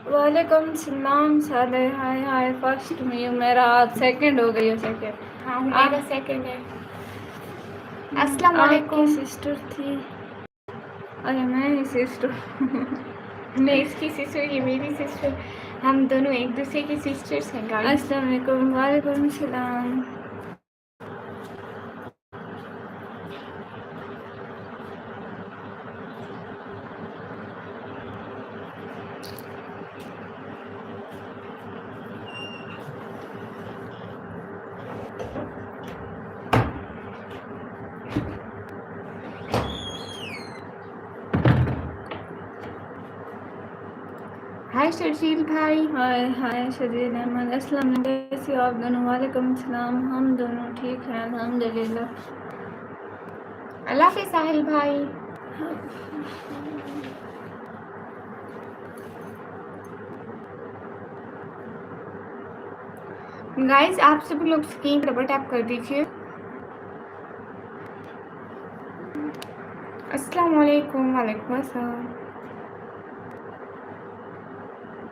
वालेकुम सलाम साले। हाय हाय, फर्स्ट में मेरा आज सेकंड हो गई है। सेकंड हाँ मेरा सेकंड है। अस्सलाम आपकी वालेकुम। सिस्टर थी? अरे मैं ही सिस्टर। मैं इसकी सिस्टर, ये मेरी सिस्टर, हम दोनों एक दूसरे की सिस्टर्स हैं गाइस। अस्सलाम वालेकुम। वालेकुम सलाम। हाय शर्जील भाई। हाय हाय शरीर अहमद। अस्सलाम वालेकुम, कैसे हो आप दोनों? वालेकुम सलाम। हम दोनों ठीक हैं अल्हम्दुलिल्लाह। अल्लाह हाफिज़ साहिल भाई। गाइस आप सभी लोग स्क्रीन डबल टैप कर दीजिए। अस्सलाम वालेकुम। वालेकुम अस्सलाम।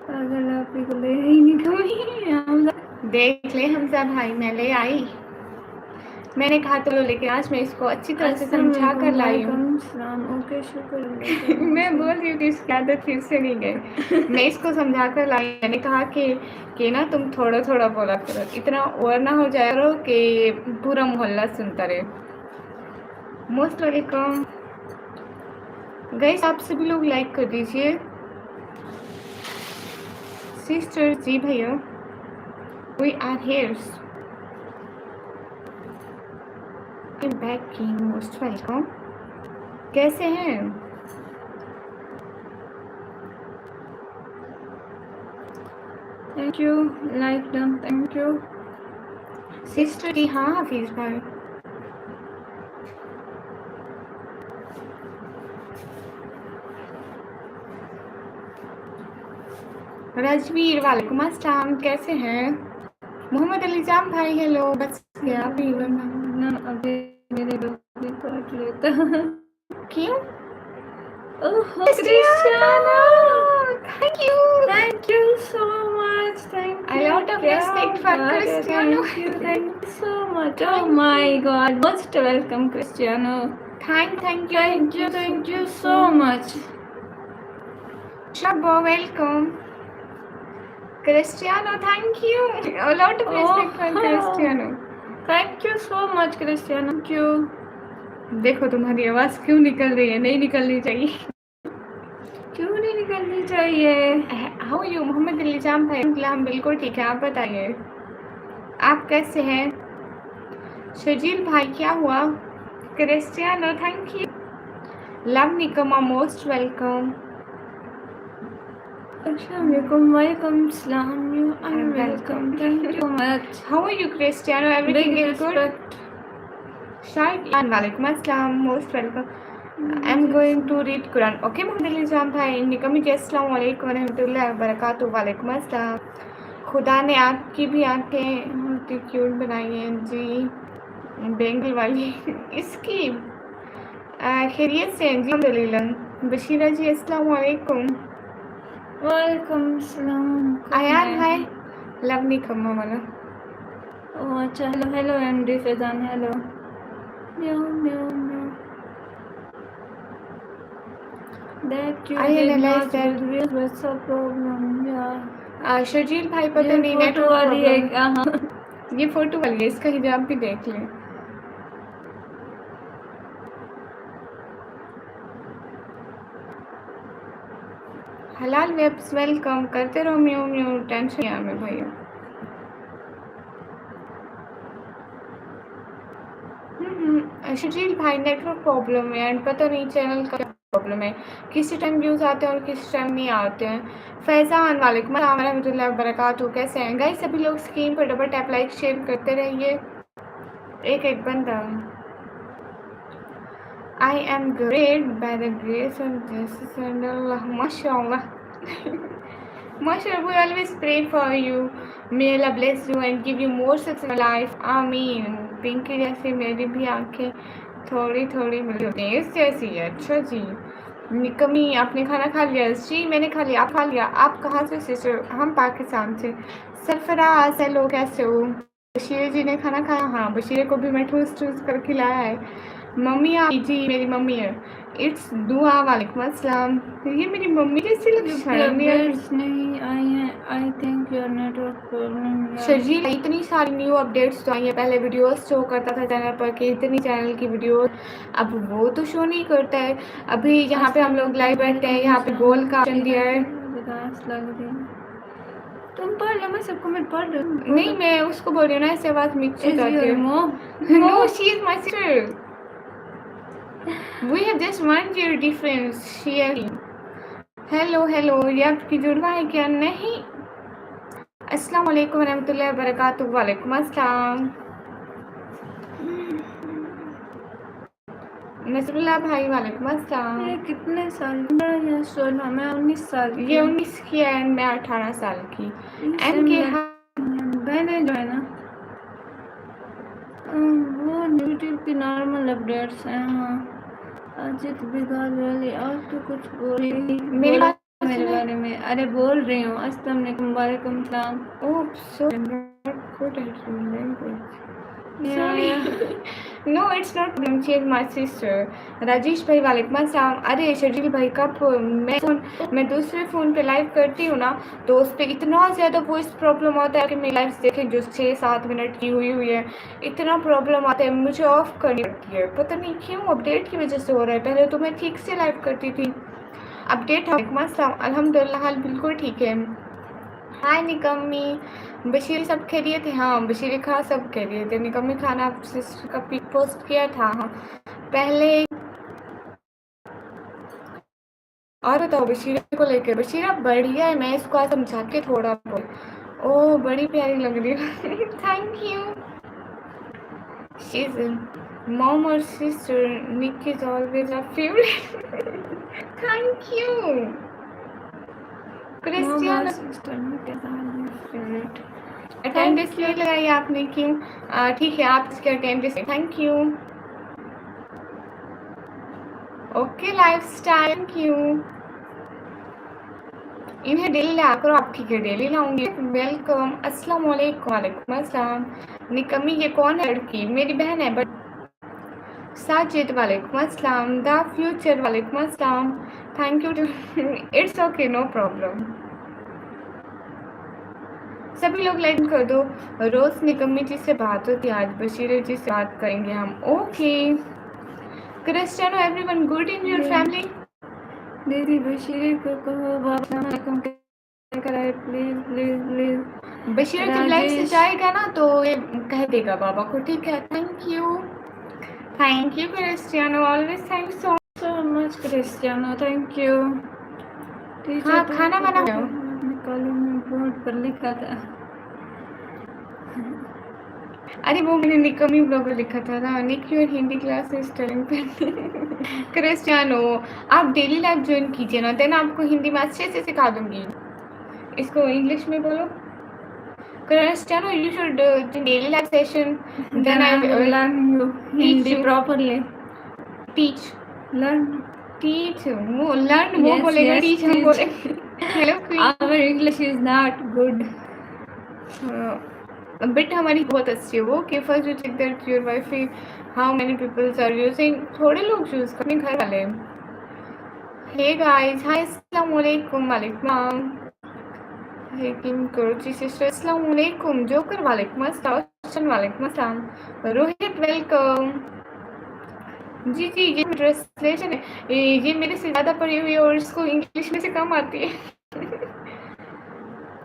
अगर आप ही को ले ही नहीं कभी देख ले हमजा भाई, मैं ले आई। मैंने कहा तो लो, लेकिन आज मैं इसको अच्छी तरह से समझा कर लाई हूँ। ओके शुक्र। मैं बोल रही हूँ कि इसकी आदत फिर से नहीं गई। मैं इसको समझा कर लाई। मैंने कहा कि ना तुम थोड़ा थोड़ा बोला करो, इतना ओवर ना हो जाए करो कि पूरा मोहल्ला सुनता रहे। मोस्ट वेलकम गाइस, आप सभी लोग लाइक कर दीजिए। सिस्टर जी भैया, वी आर हियर बैक की। Most welcome. कैसे हैं? Thank you. Like done. Thank you sister ji. हाँ हाफिज भाई। रजवीर वालेकुम अस्सलाम, कैसे हैं? मोहम्मद अलीजाम भाई हेलो। बस गया अभी ना अभी मेरे डॉगी काट लेता। क्यों? ओहो Cristiano, thank you so much. Thank A you. lot of क्या respect for बात है। Cristiano. Thank you so much. Oh my God, most welcome Cristiano. Thank you so much. Shabo, welcome. Cristiano, thank you. A lot of respect for Cristiano. Thank you so much Cristiano. Thank you. देखो तुम्हारी आवाज क्यों निकल रही है, नहीं निकलनी चाहिए। क्यों नहीं निकलनी चाहिए? हाउ यू मोहम्मद अलीजाम भाई? हम बिल्कुल ठीक है, आप बताइए आप कैसे हैं? शजील भाई क्या हुआ? Cristiano thank you. लव निकमा most welcome. Assalamualaikum. Walaikum salam. You are welcome. Thank you so much. How are you, Cristiano? Everything Big is good? respect. Shahid Walaikum Assalam. Most welcome. I'm going to read Quran. Okay, Mohammad अलीजाम भाई। निकमी जी अस्सलाम वालेकुम रहमतुल्लाहि व बरकातुहू। वालेकुम अस्सलाम। खुदा ने आपकी भी आंखें बहुत क्यूट बनाई हैं जी। बेंगल वाली इसकी खैरियत से हैं जी अल्हम्दुलिल्लाह। बशीरा जी अस्सलाम वालेकुम। वालेकुम सलाम। आयान भाई लव नहीं कमा वाला। ओह अच्छा। Hello hello MD Faizan. Hello. Meow meow म्याऊ। That you I did analyze not that. with what's the problem? Yeah. Sharjeel भाई पता ये नहीं फोटो नेटवर्क वाली है प्रॉब्लम। क्या? हाँ। ये फोटो वाली है, इसका हिजाब भी देख लें। हलाल वेब्स वेलकम। करते रहो म्यू म्यू, टेंशन नहीं हमें भैया। शर्जील भाई नेटवर्क प्रॉब्लम है एंड पता नहीं चैनल का प्रॉब्लम है, किसी टाइम व्यूज आते हैं और किसी टाइम नहीं आते हैं। फैज़ान वालेकुम अस्सलाम रहमतुल्लाहि व बरकातहू। कैसे हैं गाइस? सभी लोग स्क्रीन पर डबल टैप लाइक शेयर करते रहिए। एक एक बंदा। I am great by the grace of Jesus and Allah. MashaAllah. MashaAllah, we always pray for you. May Allah bless you and give you more success in life. Ameen. Pinky जैसी मेरी भी आंखें थोड़ी थोड़ी मिली होती हैं, इस जैसी है। अच्छा जी, निकमी आपने खाना खा लिया? जी मैंने खा लिया। आप खा लिया? आप कहाँ से सिस्टर? हम पाकिस्तान से। सरफराज हेलो, कैसे हो? बशीर जी ने खाना खाया? हाँ, बशीर को भी मैं ठूस ठूस कर खिलाया है। मम्मी आप? जी मेरी मम्मी है। इट्स दुआ। वालेकुम अस्सलाम। ये मेरी मम्मी जैसी लगती इसकी है। अपडेट्स नहीं आई हैं। I think your network problem. Sharjeel इतनी सारी न्यू अपडेट्स तो आई है। पहले वीडियोस शो करता था चैनल पर कि इतनी चैनल की वीडियो, अब वो तो शो नहीं करता है। अभी यहाँ पे हम लोग लाइव बैठते हैं, यहाँ पे गोल का ऑप्शन दिया है। उदास लग रही है। तुम पढ़ लो, मैं सब कमेंट पढ़ रही हूँ। नहीं मैं उसको बोल रही हूँ ना, ऐसे आवाज मिक्स हो Is जाती your है। mom? No, she is my sister. We have just 1 year difference. She is. Hello hello, ये आपकी जुड़वा है क्या? नहीं। अस्सलाम वालेकुम रहमतुल्लाहि व बरकातुहू। वालेकुम अस्सलाम। नसरुल्लाह भाई वालेकुम अस्सलाम। ये कितने साल का है? 16। मैं 19 साल की ये हूँ। 19 की है, मैं 18 साल की। ये एम के बहनें जो है ना, वो यूट्यूब की नॉर्मल अपडेट्स हैं। हाँ, अजित बिगाड़ वाली और तो कुछ बोल रही मेरी बोलो बात मेरे सुने? बारे में। अरे बोल रही हूँ। अस्सलाम वालेकुम। वालेकुम सलाम। Oh, so good at your language. या Sorry. No, it's not problem. She is my sister. Rajesh भाई वालेकुम अस्सलाम। अरे शर्जील भाई का मैं दूसरे फ़ोन पे लाइव करती हूँ ना, तो उस पर इतना ज़्यादा वॉइस प्रॉब्लम आता है कि मेरी लाइव देखें जो 6-7 मिनट की हुई है, इतना प्रॉब्लम आता है, मुझे ऑफ करनी पड़ती है। पता नहीं क्यों, अपडेट की वजह से हो रहा है। पहले तो मैं ठीक से लाइव करती थी। अपडेट वालेकुम अस्सलाम। अल्हम्दुलिल्लाह हाल बिल्कुल ठीक है। हाय निकम्मी। बशीर सब खैरियत है? हाँ बशीर खा सब खैरियत है। निकम्मी खाना आप सिस्टर का पिक पोस्ट किया था। हाँ पहले। और बताओ बशीर को लेकर। बशीरा बढ़िया है, मैं इसको आज समझा के थोड़ा बहुत। ओह बड़ी प्यारी लग रही है। Thank you. She is mom और sister. Nick is always a favourite. Thank you. Cristiano sister में कैसा फेवरेट। अटेंडेंस नहीं लगाई आपने, क्यों? ठीक है आप इसके attendance. Thank you. Okay life style, thank you. इन्हें डेली लाया करो। आप ठीक है डेली लाऊंगी। वेलकम। अस्सलाम वालेकुम। वालेकुम अस्सलाम। निकम्मी ये कौन है लड़की? मेरी बहन है। बट साजिद वालेकुम अस्सलाम। द फ्यूचर वालेकुम अस्सलाम। Thank you. It's okay no problem. सभी लोग लाइक कर दो। रोज निकम्मी जी से बात होती है, आज बशीर जी से बात करेंगे हम। Okay Cristiano everyone good in your family? दीदी बशीर को कहो वालेकुम कराए प्लीज प्लीज प्लीज। बशीर जब लाइव से जाएगा ना तो ये कह देगा बाबा को, ठीक है? Thank you. Thank you Cristiano, always thank you so much Cristiano, thank you. हाँ खाना बना कॉलेज में बोर्ड पर लिखा था। अरे वो मैंने निकमी ब्लॉग में लिखा था ना, Nick your Hindi class is turning point. Cristiano आप डेली लाइव ज्वाइन कीजिए ना, देन आपको हिंदी में अच्छे से सिखा दूंगी। इसको इंग्लिश में बोलो। Cristiano you should daily live session, then I will learn you Hindi properly. Teach learn teach वो लर्न वो बोलेगा, टीच हम बोलेंगे। Hello our English is not good. But हमारी बहुत अच्छी है वो। कि first you check that your wifi how many peoples are using. थोड़े लोग यूज करने घर वाले। हे गाइस हाय अस्सलाम वालेकुम। वालेकुम। हे किम करोची सिस्टर अस्सलाम वालेकुम। जोकर वालेकुम अस्सलाम। वालेकुम अस्सलाम। रोहित वेलकम। जी जी ये ट्रांसलेशन है, ये मेरे से ज़्यादा पढ़ी हुई है और इसको इंग्लिश में से कम आती है।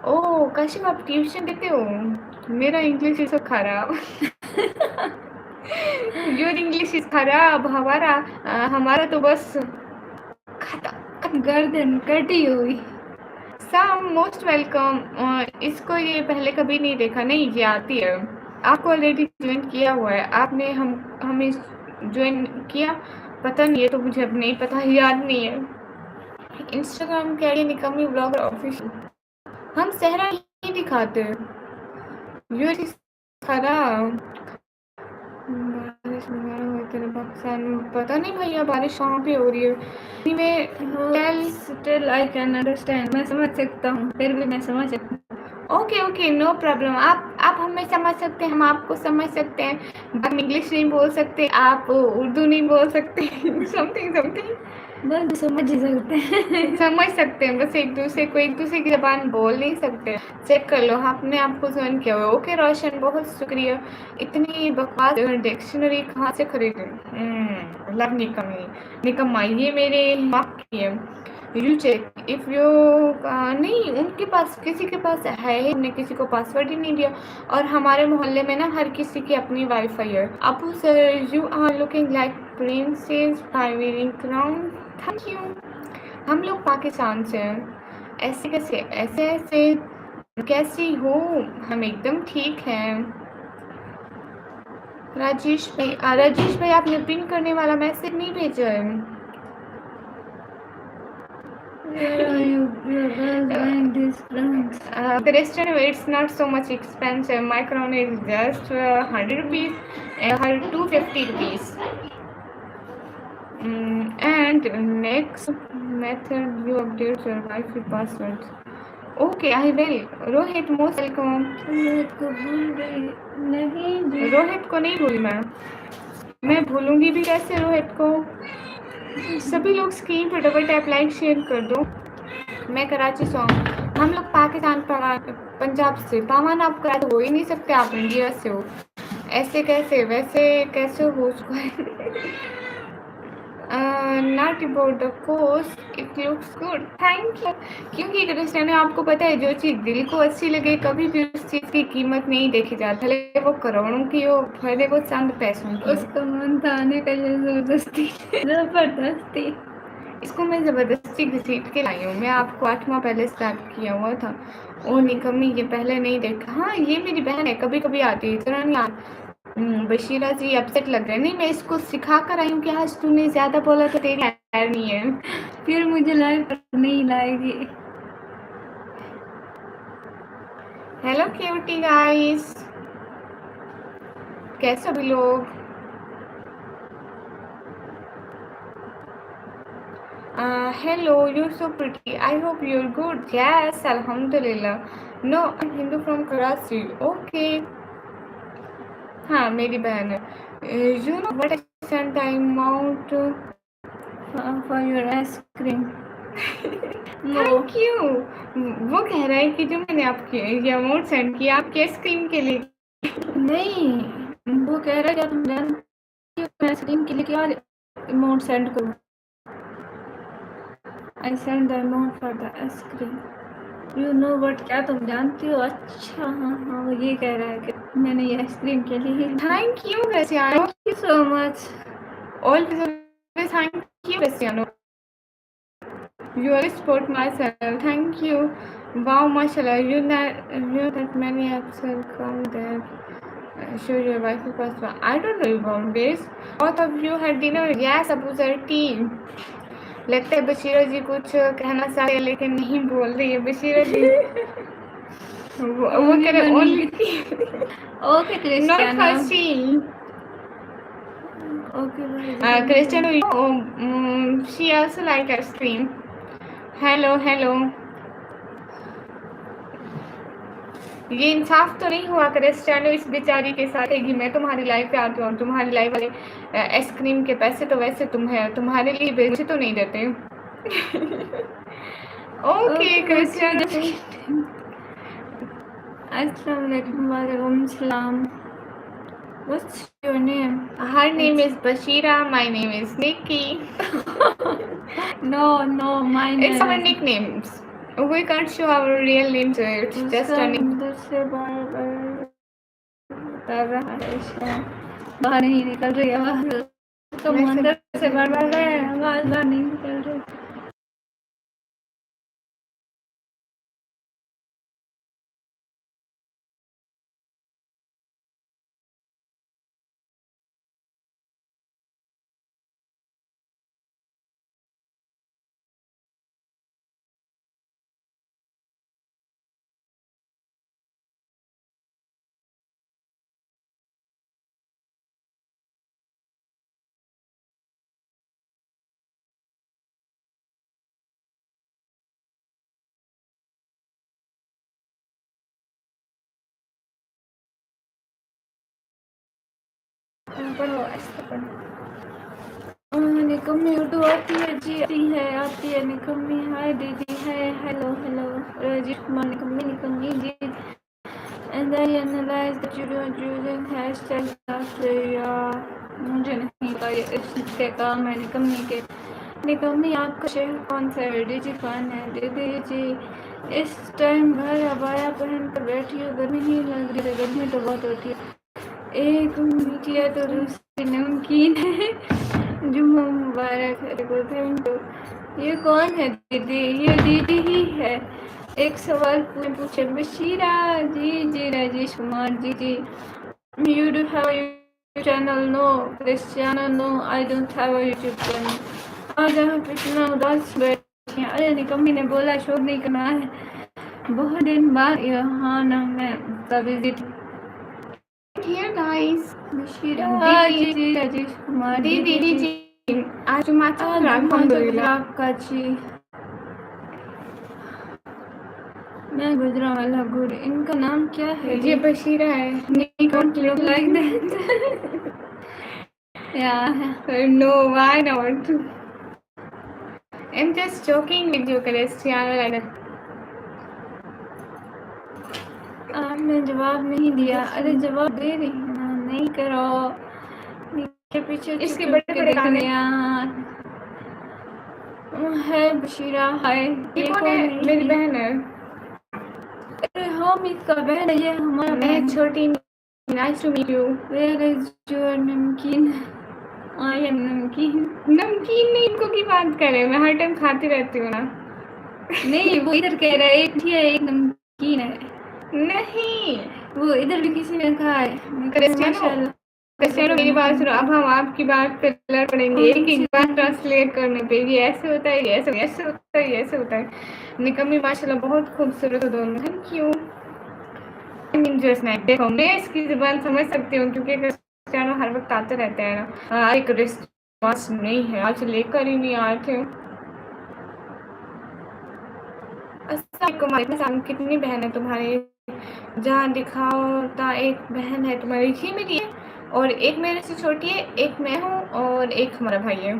ओह काशिफ आप ट्यूशन देते हो? मेरा इंग्लिश इज खराब। योर इंग्लिश इज खराब। हमारा तो बस गर्दन कटी हुई। Some most welcome. इसको ये पहले कभी नहीं देखा। नहीं ये आती है। आपको ऑलरेडी ज्वाइन किया हुआ है आपने। हमें ज्वाइन किया पता नहीं है, तो मुझे अब नहीं पता, याद नहीं है। इंस्टाग्राम के आईडी निकम्मी ब्लॉगर ऑफिशियल। हम सहरा नहीं दिखाते। योर इज खराब। वगैरह होते हैं पाकिस्तान में, पता नहीं भैया बारिश कहाँ पे हो रही है। Anyway, tell still I can understand, मैं समझ सकता हूँ, फिर भी मैं समझ सकता हूँ। Okay okay no problem. आप हमें समझ सकते हैं, हम आपको समझ सकते हैं। हम इंग्लिश नहीं बोल सकते, आप उर्दू नहीं बोल सकते समथिंग समथिंग बस समझ ही सकते हैं। समझ सकते हैं, बस एक दूसरे की जबान बोल नहीं सकते। चेक कर लो, आपने आपको ज्वाइन किया हुआ। ओके रोशन, बहुत शुक्रिया। इतनी बकवास डिक्शनरी कहाँ से खरीदे? लव निकम्मा, ये मेरे माँ की है। यू चेक इफ यू नहीं, उनके पास किसी के पास है ही, हमने किसी को पासवर्ड ही नहीं दिया। और हमारे मोहल्ले में ना हर किसी की अपनी वाईफाई है। Abu sir, you are looking like princess by wearing crown. Thank you. हम लोग पाकिस्तान से हैं। ऐसे कैसे कैसी हो? हम एकदम ठीक हैं। राजेश भाई आपने पिन करने वाला मैसेज नहीं भेजा है। Where are you? Your girls buying these crowns? The restaurant, it's not so much expensive. My crown is just 100 rupees and her 250 rupees. And next method, you update your Wi-Fi passwords. Okay, I will. Rohit most welcome. Rohit को भूल गई? नहीं जी। रोहित को नहीं भूली मैं भूलूंगी भी कैसे रोहित को? सभी लोग स्क्रीन पर डबल टैप लाइक शेयर कर दो। मैं कराची से हूँ। हम लोग पाकिस्तान पंजाब से। पावन आप कराची हो ही नहीं सकते, आप इंडिया से हो। ऐसे कैसे, वैसे कैसे हो not about the cost, it looks good, thank you. क्योंकि क्रिस्टियन, आपको पता है जो चीज़ दिल को अच्छी लगे कभी भी उस चीज़ की कीमत नहीं देखी जाती, भले वो करोड़ों की हो, भले वो चंद पैसों की। उसका मन था आने का, जबरदस्ती जबरदस्ती। इसको मैं ज़बरदस्ती घसीट के लाई हूँ। मैं आपको 8 माह पहले स्टार्ट किया हुआ था। ओ निकम्मी, ये पहले नहीं देखा। हाँ, ये मेरी बहन है, कभी कभी आती है, इतना नहीं बशीरा जी अपसेट लग रहे हैं। नहीं, मैं इसको सिखा कर आई हूँ कि आज तूने ज़्यादा बोला तो तेरी खैर नहीं है। फिर मुझे लाइव पर नहीं लाएगी। हेलो क्यूटी गाइस, कैसे अभी लोग? Hello, you're so pretty. I hope you're good. Yes, alhamdulillah. No, I'm Hindu from Karachi. Okay. हाँ, मेरी बहन है। You know what I sent time out for your ice cream. Thank you. वो कह रहा है कि जो मैंने आपके ये अमाउंट सेंड किया आपकी आइसक्रीम के लिए। नहीं, वो कह रहा है क्या तुम जानती हो मैं आइसक्रीम के लिए क्या अमाउंट सेंड करूँ? I send the amount for the ice cream. You know what, क्या तुम जानती हो? अच्छा हाँ हाँ, वो ये कह रहा है कि मैंने ये आइसक्रीम के लिए। Thank you Cristiano, thank you so much. Always thank you Cristiano, you always support myself. Thank you. Wow, mashallah, you know that many apps will come there. Show your Wi-Fi password. I don't know about this. Both of you had dinner? Yes, Abu Zarti. लगता है बशीरा जी कुछ कहना चाहते हैं लेकिन नहीं बोल रही है बशीरा जी। वो कह रहे ओनली ओके नॉट क्रिस्टियानो। फर्स्टी। Okay Cristiano, she also like ice cream. Hello hello, ये इंसाफ तो नहीं हुआ क्रिस्टियानो इस बेचारी के साथ है कि मैं तुम्हारी लाइफ पे आती हूँ और तुम्हारी लाइफ वाले आइसक्रीम के पैसे तो वैसे तुम्हारे लिए बेचे तो नहीं देते। ओके क्रिस्टियानो, अस्सलाम वालेकुम। वालेकुम सलाम। What's your name? her name is Bashira, my name is Nikki. No, my name It's our nicknames. We can't show our real names. It's just a name. अंदर से बार कर रहा है, बाहर नहीं निकल रही आवाज। तो अंदर से बार बार आवाज बाहर नहीं निकल रही। पढ़ो ऐसे पढ़ो। निकम्मी उर्दू आती है जी, आती है निकम्मी। हाय दीदी, है हेलो हेलो राजीव कुमार निकम्मी जी। And I analyze that you don't using hashtag after मुझे नहीं पता ये इसके काम है निकम्मी के। निकम्मी आपका शहर कौन सा है? डीजी खान है। दीदी जी इस टाइम घर अबाया पहन कर बैठी हो, गर्मी नहीं लग रही है? गर्मी तो बहुत होती है। एक मीठी है तो दूसरी नमकीन है। जुम्मा मुबारक है देखो, थैंक यू। ये कौन है दीदी? ये दीदी ही है। एक सवाल पूछे बशीरा जी। जी राजेश कुमार जी जी। You do have YouTube channel? No. Cristiano? No, I don't have a YouTube channel. आज आप इतना उदास बैठे हैं? अरे निकम्मी ने बोला शोर नहीं करना है। बहुत दिन बाद यहाँ ना मैं कभी Here guys, बशीरा दीदी जी राजेश कुमार दीदी जी जी आज माचा आज अल्हम्दुलिल्लाह। आपका जी। मैं गुजरावाला गुड। इनका नाम क्या है? ये बशीरा है। नहीं डोंट लुक लाइक दैट। या No, why not? I'm just joking with you, Cristiano Ronaldo. आपने जवाब नहीं दिया। अरे जवाब दे रही है ना, नहीं करो। नीचे पीछे इसके छुप बड़े के बड़े देख कान हैं। लिया है। बशीरा हाय। ये कौन है? मेरी बहन है। अरे हम इसका बहन है, ये हमारा मैं बहन। छोटी। Nice to meet you. Where is your namkeen? I M नमकीन। नमकीन नहीं, इनको की बात करे, मैं हर टाइम खाती रहती हूँ ना। नहीं वो इधर कह रहा है एक ही है, एक नमकीन है। नहीं वो इधर भी किसी ने कहा है। क्रिस्टियानो, क्रिस्टियानो मेरी बात सुनो। अब हम आपकी बात पे लड़ पड़ेंगे एक एक बात ट्रांसलेट करने पे। ये ऐसे होता है, ये ऐसे होता है, ये ऐसे होता है। निकम्मी माशाल्लाह बहुत खूबसूरत हो दोनों। Thank you. देखो मैं इसकी जुबान समझ सकती हूँ क्योंकि क्रिस्टियानो हर वक्त आते रहते हैं ना। एक रिस्पॉन्स नहीं है, आज लेकर ही नहीं आए थे। अस्सलाम, कितनी बहन है तुम्हारी? जहाँ दिखाओ एक बहन है तुम्हारी। ये मेरी है और एक मेरे से छोटी है, एक मैं हूँ और एक हमारा भाई है।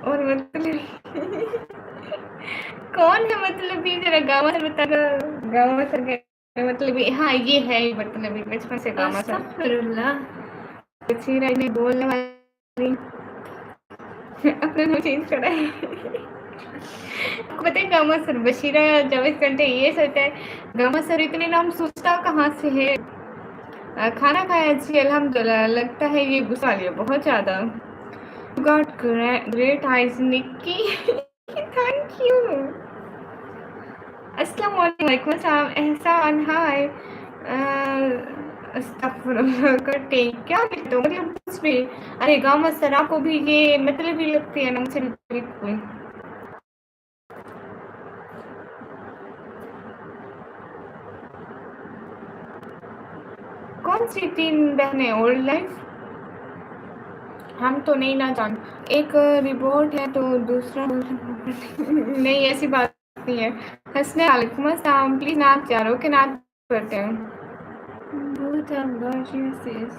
और मतलब कौन है मतलब? ये जरा गाँव से बताना। गाँव से मतलब हाँ ये है मतलब बचपन से गाँव से। बशीरा ने बोलने वाली अपना नाम चेंज करा है। पता है गामा सर बशीरा 24 घंटे ये सोचता है। गामा सर इतने नाम सोचता कहाँ से है? खाना खाया जी अल्हम्दुलिल्लाह। लगता है ये गुस्सा लिया बहुत ज़्यादा। Got great eyes Nikki. Thank you. अस्सलाम वालेकुम एहसान हाय। क्या लिखते हो मतलब कुछ भी? अरे गामा सर आपको भी ये मतलब ही लगती है ना मुझसे बिल्कुल। कौन सी 3 बहनें? ओल्ड लाइफ हम तो नहीं ना जान। एक रिपोर्ट है तो दूसरा नहीं, ऐसी बात नहीं है। हंसने वालेकुम अस्सलाम। प्लीज नाच चारों के नाच करते हैं।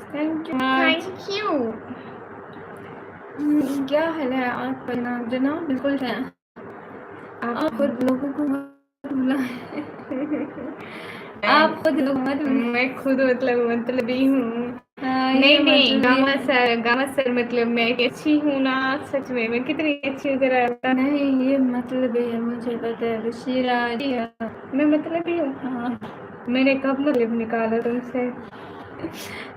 Thank you. क्या हाल है आपका जनाब? जनाब बिल्कुल है। आप खुद लोगों को मत बुलाएं। आप खुद लोग मत बुलाएं। मैं खुद मतलब ही हूँ। नहीं गामा सर मतलब मैं अच्छी हूँ ना। सच में मैं कितनी अच्छी हूँ जरा। नहीं ये मतलब है, मुझे पता है बशीरा जी। मैं मतलब ही हूँ। हाँ मैंने कब मतलब निकाला तुमसे?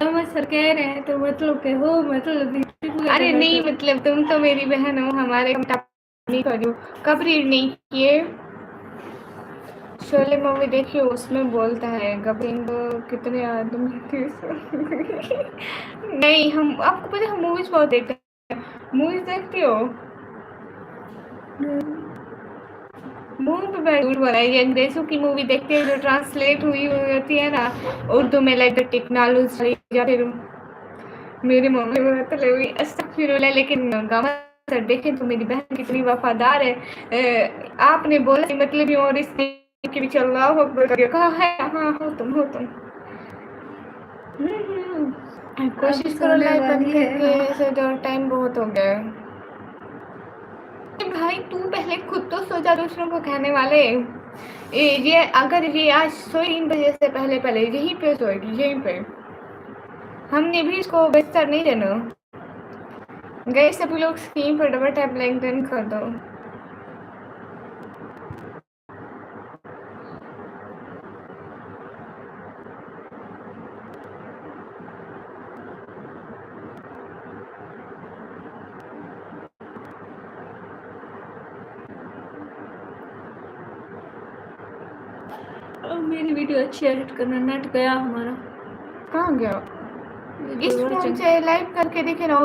हम सर कह रहे हैं तो मतलब के हो मतलब। अरे नहीं मतलब तुम तो मेरी बहन हो, हमारे नहीं करो। कब रीड नहीं किए? शोले मूवी देखिए, उसमें बोलता है गबिंग कितने आदमी थे। नहीं हम आपको पता है हम मूवीज बहुत देखते हैं। मूवीज देखती हो? मूवी पे मैं झूठ बोला। ये अंग्रेजों की मूवी देखते हैं जो ट्रांसलेट हुई होती है ना उर्दू में, लाइक टेक्नोलॉजी या फिर मेरे मम्मी में मतलब अस्तगफिरुल्लाह। लेकिन गामा सर देखें तो मेरी बहन कितनी वफादार है। आपने बोला कि मतलब और इसके भी चल रहा हो कहा है, हाँ हो तुम। कोशिश करो सोने लाइव बंद वाली है, करके, हाँ। ऐसे तो टाइम बहुत हो गया है। भाई तू पहले खुद तो सो जा, दूसरों को कहने वाले। ये अगर ये आज सोई 3 बजे से पहले यहीं पे सोएगी, यहीं पे। हमने भी इसको बिस्तर नहीं देना। गए सभी लोग स्क्रीन पर डबल टैप लाइक डन कर दो। मेरी वीडियो अच्छी एडिट करना, नेट गया हमारा। कहाँ गया? इस फोन से लाइव करके देखे ना,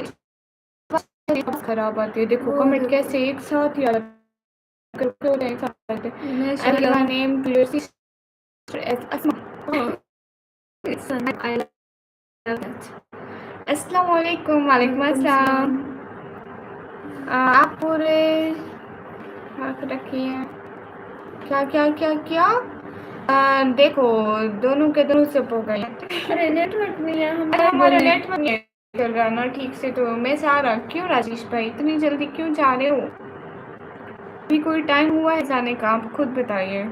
खराब आती है। देखो कमेंट कैसे एक साथ ही अस्सलाम वालेकुम। वालेकुम अस्सलाम। आप पूरे रखिए। क्या देखो दोनों के दोनों से हो गए। अरे नेटवर्क नहीं है, हमारा नेटवर्क नहीं चल रहा ना ठीक से, तो मैं से आ रहा। क्यों राजेश भाई इतनी जल्दी क्यों जा रहे हो? अभी कोई टाइम हुआ है जाने का? आप खुद बताइए।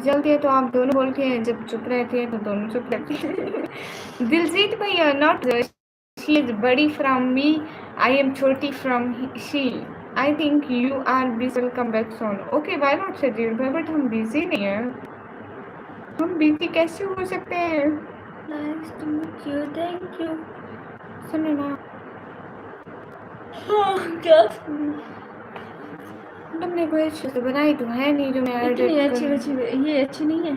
जल्दी है तो आप दोनों बोलते हैं, जब चुप रहते हैं तो दोनों चुप रहते हैं। दिलजीत भैया नॉट शी इज बड़ी फ्रॉम मी, आई एम छोटी from she, I think you are busy, welcome back son. Okay why not Sajeev भाई, बट हम बिजी नहीं है। हम बिजी कैसे हो सकते हैं? Nice to meet you, thank you. सुनो ना, क्या तुमने कोई अच्छी तो बनाई तो है नहीं जो मैं इतनी एडिट अच्छी ये अच्छी नहीं है।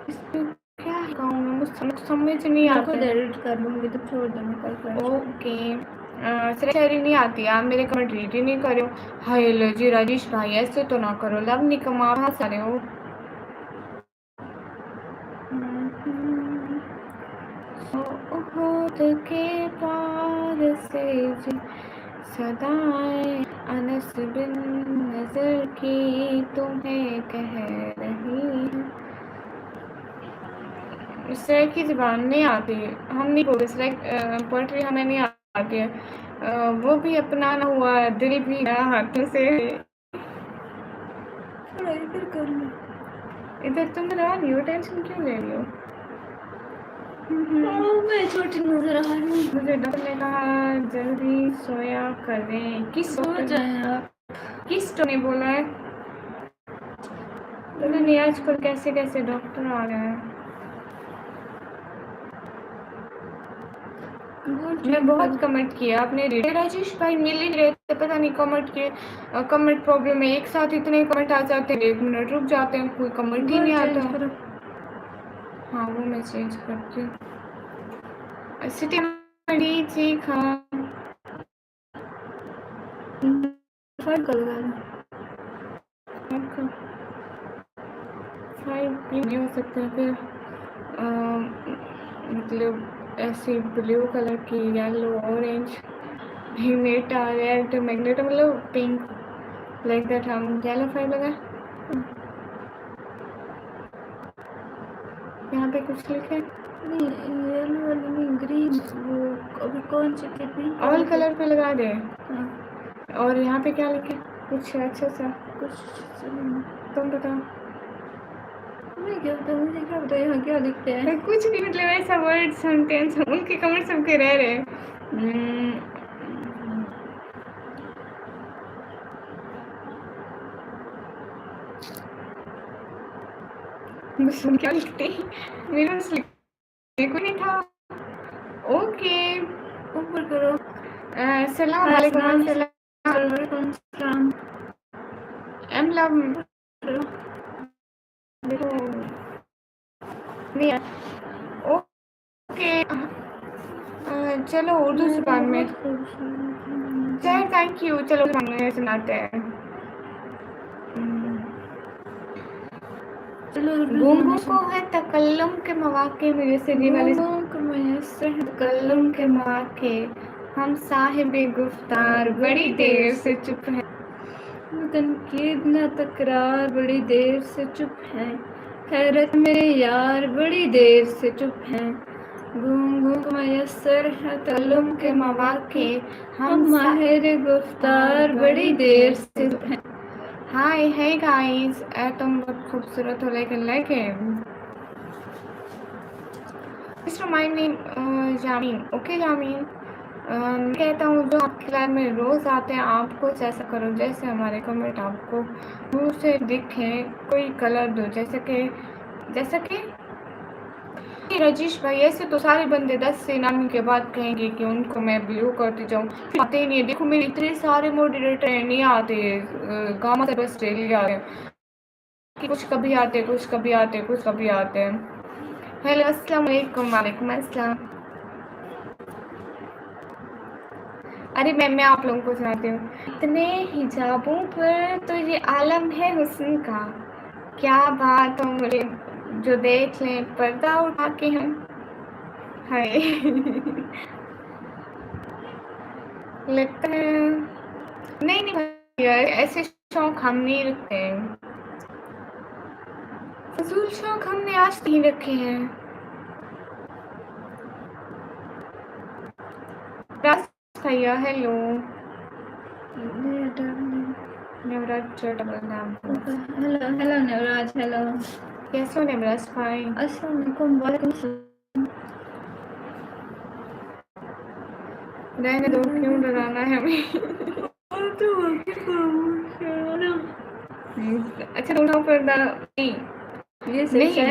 इसमें क्या कहूँ मैं, मुझे समझ नहीं आता। खुद एडिट कर लूँगी तो छोड़ दो, मैं कल ओके। शहरी नहीं आती, आप मेरे कमेंट रीड ही नहीं करो। हाय लो जी राजेश भाई ऐसे तो ना करो, लव नहीं कमा हंसा रहे हो। होठ के पार से सदाएं अनस बिन नजर की तुम्हें कह रही है। इस तरह की जुबान नहीं आती, हम नहीं बोलते। इस तरह पोइट्री हमें नहीं आती है। वो भी अपनाना हुआ, दिल भी ना हाथों से। थोड़ा इधर कर लो। इधर तुम रहा नहीं हो, टेंशन क्यों ले रही हो? मैं छोटी नजर आ रही हूँ। मुझे डॉक्टर ने कहा जल्दी सोया करें। किस सो जाए आप। किस डॉक्टर ने बोला है? पता नहीं आजकल कैसे कैसे डॉक्टर आ रहे हैं। मैं बहुत कमेंट किया, आपने राजेश भाई मिल ही रहे थे, पता नहीं कमेंट के कमेंट प्रॉब्लम है। एक साथ इतने कमेंट आ जाते हैं, 1 मिनट रुक जाते हैं, कोई कमेंट ही नहीं आता। हाँ वो मैं चेंज करती हूँ। सिटी जी हाँ नहीं हो सकता है फिर मतलब ऐसे ब्लू कलर की, yellow, orange, Meta, red, magnet, मतलब पिंक लाइक दैट। हम येलो 5 लगा। यहाँ पे कुछ लिखे नहीं, येलो वाली नहीं, ग्रीन। वो अभी कौन सी कितनी ऑल कलर पे लगा दे। हाँ। और यहाँ पे क्या लिखे? कुछ अच्छा सा कुछ तुम बताओ। मैं क्या बताऊँ, मुझे क्या बताऊँ यहाँ क्या लिखते हैं। कुछ भी मतलब ऐसा वर्ड सेंटेंस, उनके कमेंट सबके रह रहे। क्या लिखते मेरे पास लिखने नहीं था। ओके ऊपर करो। सलाम वालेकुम सलाम। एम लव देखो नहीं। ओके चलो उर्दू जुबान में सर थैंक यू। चलो सुनाते हैं। गूंगों को है तकल्लुम के मौके में, जैसे ये वाले तकल्लुम के मौके, हम साहिबे गुफ्तार बड़ी देर से चुप है। तनकीद न तकरार बड़ी देर से चुप है, खैरत मेरे यार बड़ी देर से चुप है। गूंगों को मयसर है तकल्लुम के मौके, हम माहिर गुफ्तार बड़ी देर से चुप है। हाय है गाइस, तुम बहुत खूबसूरत हो लेकिन Just remind me, जामीन, ओके जामीन, मैं कहता हूँ जो आपके लाइफ में रोज़ आते हैं, आप कुछ ऐसा करो जैसे हमारे कमेंट आपको मुँह से दिखे, कोई कलर दो, जैसे कि राजेश भाई, ऐसे तो सारे बंदे 10 से नामी के बाद कहेंगे कि उनको मैं ब्लू करती जाऊँ, आते ही नहीं है। देखो मेरे इतने सारे मॉडरेटर नहीं आते, गामा से बस डेली आ रहे हैं, कुछ कभी आते, कुछ कभी आते, कुछ कभी आते हैं। हेलो अस्सलाम वालेकुम। वालेकुम अस्सलाम। अरे मैं आप लोगों को सुनाती हूँ। इतने हिजाबों पर तो ये आलम है हुस्न का, क्या बात हो मुझे जो देख लें पर्दा उठा के हम। हाय लगता है नहीं भैया, ऐसे शौक हम नहीं रखते हैं, फजूल शौक हमने आज नहीं रखे हैं। भैया हेलो, नवराज डबल नाम। हेलो हेलो नवराज, हेलो कैसे हो नवराज भाई? अस्सलाम वालेकुम। वालेकुम सलाम। रहने दो, क्यों डराना है हमें? अच्छा दोनों पर्दा नहीं, ये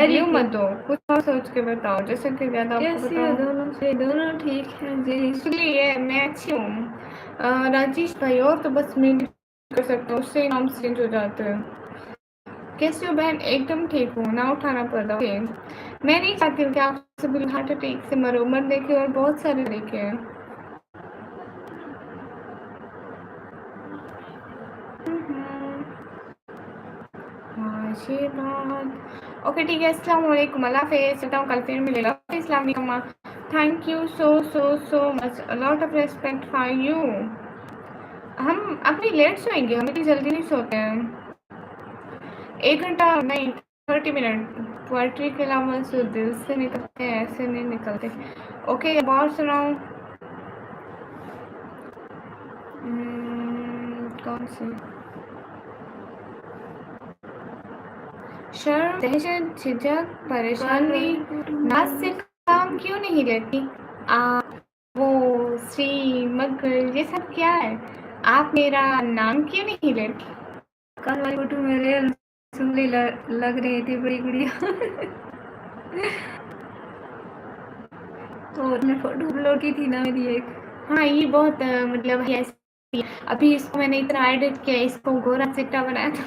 ब्लू मत दो, कुछ और सोच के बताओ, जैसे कि ज्यादा आपको बताओ। दोनों ठीक है जी, इसलिए मैं अच्छी हूँ। राजेश भाई और तो बस मैं कर सकता हूँ, उससे नाम चेंज हो जाते हैं। कैसे हो बहन? एकदम ठीक हूँ, ना उठाना पर्दा। मैं नहीं चाहती हूँ कि आप सभी हार्ट अटैक से मरो, मर देखे और बहुत सारे देखे हैं। ये बात ओके ठीक है। अस्सलाम वालेकुम, अल्लाह हाफिज़, चलता हूँ, कल फिर मिलेगा। अस्सलाम वालेकुम, thank you so much, a lot of respect for you. हम अपनी लेट सोएंगे, हम इतनी जल्दी नहीं सोते हैं। 1 घंटा नहीं, 30 मिनट। पोइट्री के अलावा जो दिल से निकलते हैं ऐसे नहीं निकलते। ओके अब और सुनाओ। कौन सी? शर्म, दहशत, झिझक, परेशानी, नाज से काम क्यों नहीं लेती आप? वो श्री मगर ये सब क्या है? आप मेरा नाम क्यों नहीं लेती? कल वाली फोटो मेरे सुंदरी लग रही थी, बड़ी गुड़िया। और मैं फोटो अपलोड की थी ना मेरी एक। हाँ ये बहुत मतलब ऐसी, अभी इसको मैंने इतना एडिट किया, इसको गोरा चिट्टा बनाया था।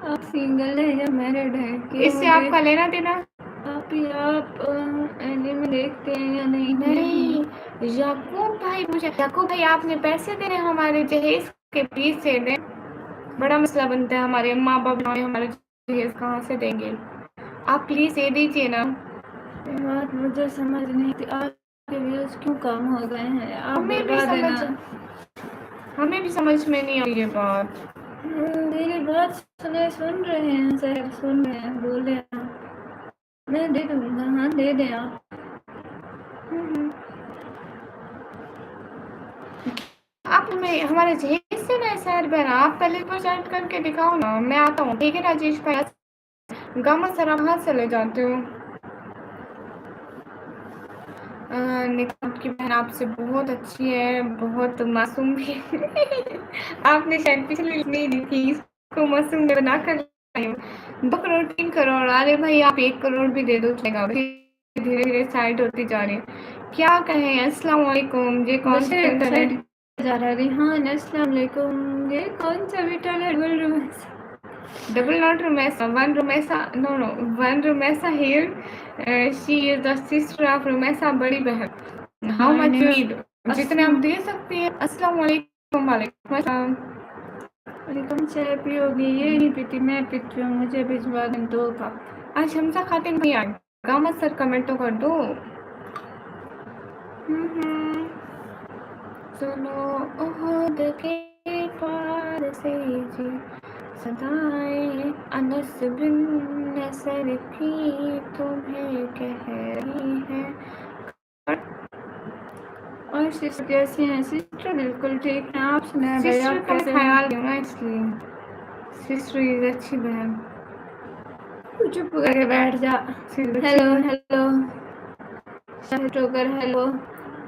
आप सिंगल है या मैरिड है? इससे आपका लेना देना? आप एनिमे देखते हैं या नहीं? नहीं याकूब भाई मुझे, याकूब भाई आपने पैसे देने हमारे जहेज के पीछे दे, बड़ा मसला बनता है, हमारे माँ बाप हमारे जहेज कहाँ से देंगे? आप प्लीज दे दीजिए ना। बात मुझे समझ नहीं थी, आपके व्यूज क्यों कम हो गए हैं? आप हमें भी समझ में नहीं आई ये बात। मेरी बात सुन रहे हैं सर, सुन रहे हैं, बोले मैं दे दूंगा। हाँ दे दें आप। आप हमें हमारे जहेज से ना सैर बना, आप पहले पर चैट करके दिखाओ ना, मैं आता हूँ। ठीक है राजेश भाई, गामा सर आप हाथ चले जाते हो। निकात की बहन आपसे बहुत अच्छी है, बहुत मासूम भी है। आपने शायद पिछली नहीं दी थी, इसको मासूम में बना कर लाई हूँ। 2 करोड़ 3 करोड़, अरे भाई आप 1 करोड़ भी दे दो चलेगा, धीरे धीरे साइड होती जा रही है। क्या कहें? अस्सलाम वालेकुम। ये कौन से जा रहा है? रिहान अस्सलाम वालेकुम। ये कौन सा बेटा है? Double not Rumaisa, one Rumaisa, no 1 Rumaisa here, she is the sister of Rumaisa, बड़ी बहन। How much you need? जितने आप दे सकते हैं। अस्सलाम वालेकुम। वालेकुम अस्सलाम। निकम चाय पियोगी? ये नहीं पीती, मैं पीती हूँ, मुझे भिजवा दें 2 कप। आज शमसा खाते नहीं आएगा मत सर, कमेंट तो कर दो। सुनो ओहद के पार से जी सदाएं अनस बिन नसर की तुम्हें कह रही है। और सिस्टर कैसी हैं? सिस्टर बिल्कुल ठीक है, आप सुनाएं भाई, सिस्टर आप का कैसे ख्याल हैं? रखना, इसलिए सिस्टर इज अच्छी बहन। चुप करके बैठ जा। हेलो हेलो शाहिद टोकर, हेलो।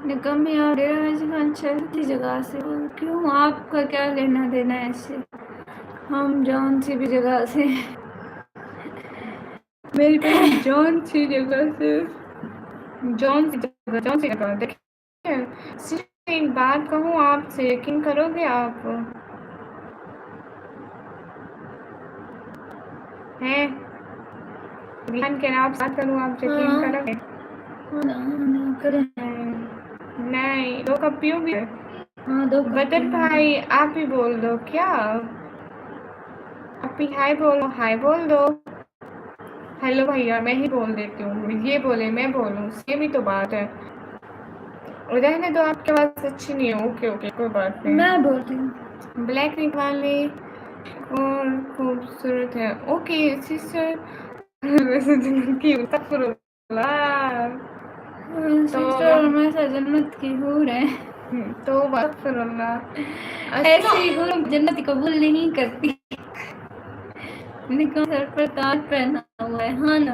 निकम्मी और राजखान चलती जगह से हो, क्यों? आपका क्या लेना देना है इससे? हम जौन सी भी जगह से, मेरी बहन जौन सी जगह से, जौन सी जगह देखिए। सिर्फ एक बात कहूँ आपसे, यकीन करोगे आप? हैं ध्यान के नाम बात करूँ, आप यकीन हाँ करोगे? ना करें। नहीं 2 कप पियोगे? हाँ 2 कप बदर भाई आप ही बोल दो क्या? आप ही हाय बोलो, हाय बोल दो। हेलो भैया, मैं ही बोल देती हूँ, ये बोले मैं बोलूँ, सेम ही तो बात है। रहने दो, आपकी आवाज़ अच्छी नहीं है। ओके ओके कोई बात नहीं। मैं बोलती हूँ। ब्लैक निकाले और खूबसूरत है। ओके सिस्टर वैसे की सिस्टर हमेशा जन्नत की हूर है। तो ऐसी हूर जन्नत कबूल नहीं करती। निकाह सर पर ताज पहना हुआ है, हाँ ना।